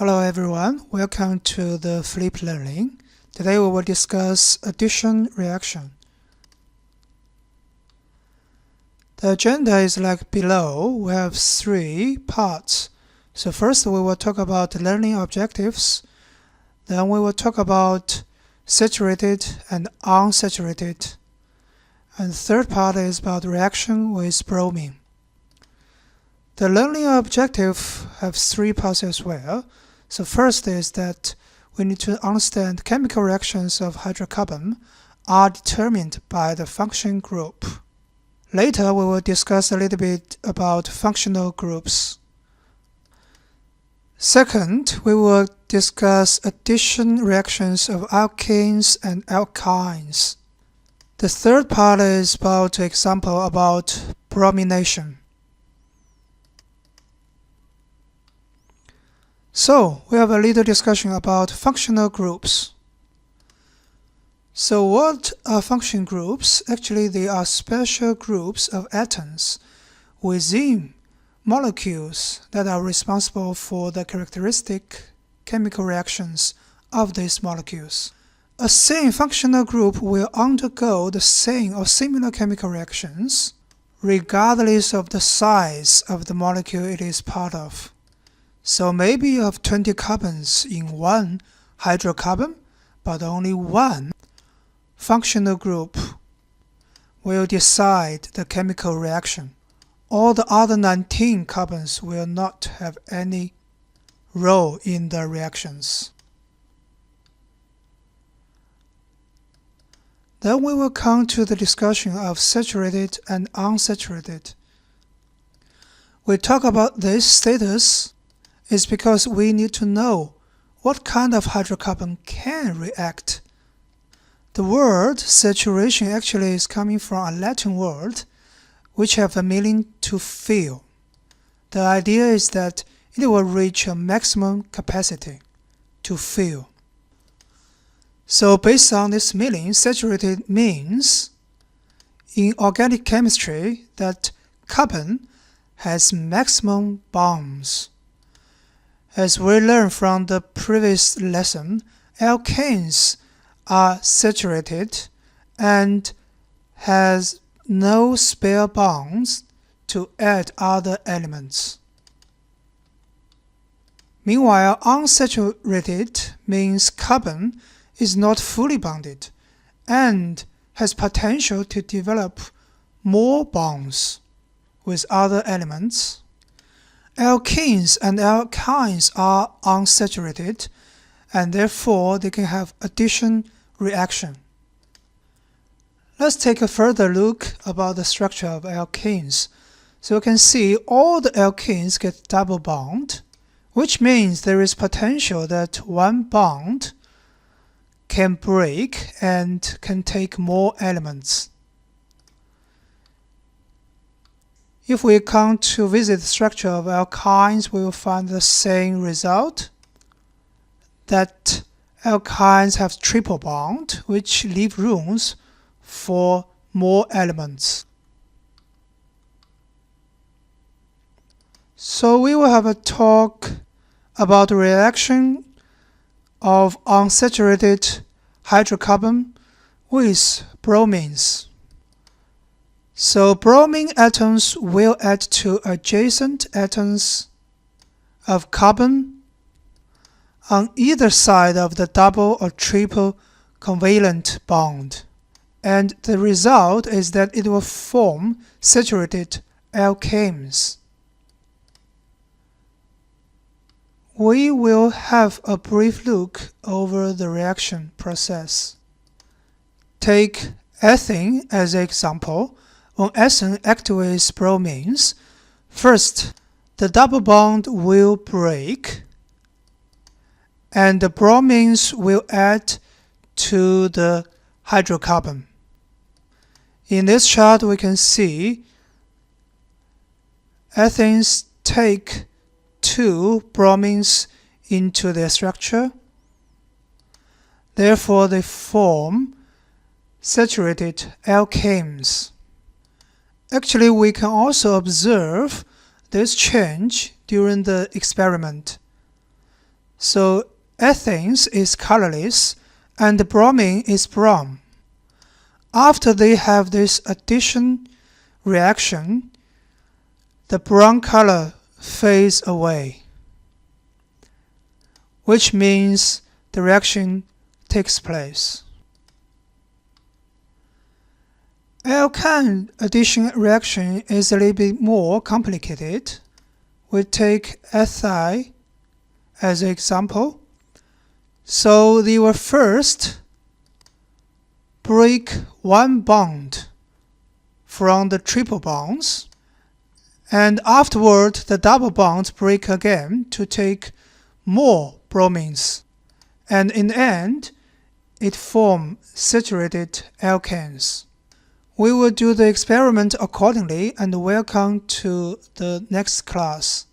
Hello everyone, welcome to the Flip Learning. Today we will discuss addition reaction. The agenda is like below. We have three parts. So first we will talk about learning objectives. Then we will talk about saturated and unsaturated. And the third part is about reaction with bromine. The learning objective has three parts as well. So first is that we need to understand chemical reactions of hydrocarbon are determined by the function group. Later, we will discuss a little bit about functional groups. Second, we will discuss addition reactions of alkanes and alkynes. The third part is about example about bromination. So, we have a little discussion about functional groups. So what are function groups? Actually, they are special groups of atoms within molecules that are responsible for the characteristic chemical reactions of these molecules. A same functional group will undergo the same or similar chemical reactions regardless of the size of the molecule it is part of. So maybe you have 20 carbons in one hydrocarbon, but only one functional group will decide the chemical reaction. All the other 19 carbons will not have any role in the reactions. Then we will come to the discussion of saturated and unsaturated. We talk about this status is because we need to know what kind of hydrocarbon can react. The word saturation actually is coming from a Latin word which have a meaning to fill. The idea is that it will reach a maximum capacity to fill. So based on this meaning, saturated means in organic chemistry that carbon has maximum bonds. As we learned from the previous lesson, alkanes are saturated and has no spare bonds to add other elements. Meanwhile, unsaturated means carbon is not fully bonded and has potential to develop more bonds with other elements. Alkenes and alkynes are unsaturated, and therefore they can have addition reaction. Let's take a further look about the structure of alkenes. So you can see all the alkenes get double bond, which means there is potential that one bond can break and can take more elements. If we come to visit the structure of alkynes, we will find the same result, that alkynes have triple bond, which leave rooms for more elements. So we will have a talk about the reaction of unsaturated hydrocarbon with bromines. So bromine atoms will add to adjacent atoms of carbon on either side of the double or triple covalent bond. And the result is that it will form saturated alkanes. We will have a brief look over the reaction process. Take ethane as an example. When ethane activates bromines, first the double bond will break and the bromines will add to the hydrocarbon. In this chart we can see ethanes take two bromines into their structure. Therefore they form saturated alkanes. Actually, we can also observe this change during the experiment. So ethane is colorless and bromine is brown. After they have this addition reaction, the brown color fades away, which means the reaction takes place. Alkane addition reaction is a little bit more complicated. We take ethyl as an example. So they will first break one bond from the triple bonds, and afterward the double bonds break again to take more bromines, and in the end it forms saturated alkanes. We will do the experiment accordingly, and welcome to the next class.